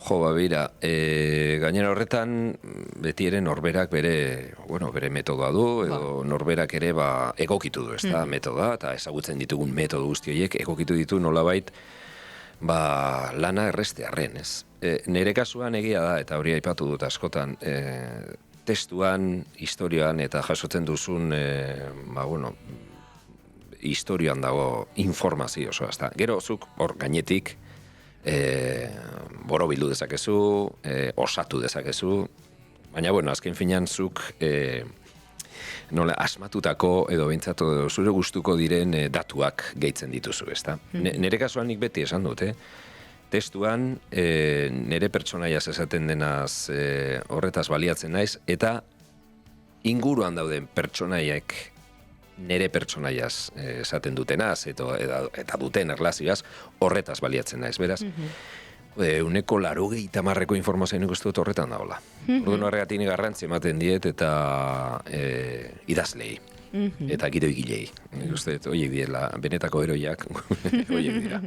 Jo, bera, gainera horretan beti ere norberak bere metodoa du, edo norberak ere egokitu du, ez da, metodoa, eta ezagutzen ditugun metodo guzti horiek egokitu ditu nolabait lana errestearren, ez. Nere kasuan egia da, eta hori aipatu dut askotan, testuan, historioan, eta jasotzen duzun, historioan dago informazio osoa, ez da. Gero, zuk hor gainetik, borobildu dezakezu, osatu dezakezu, baina, azken finean zuk asmatutako edo behintzatu zure gustuko diren datuak gehitzen dituzu, ezta? Nere kasuan nik beti esan dut, testuan nere pertsonaiaz esaten denaz horretaz baliatzen naiz, eta inguruan dauden pertsonaiek nere pertsonaiaz esaten dutenaz eta duten erlazioaz horretaz baliatzen naiz, beraz. Uneko 90% informazioa nik uste dut horretan dagoela. Orduan horregatik garrantzi ematen diet eta idazlei eta gidoigilei. Nik uste dut horiek direla benetako heroiak horiek dira.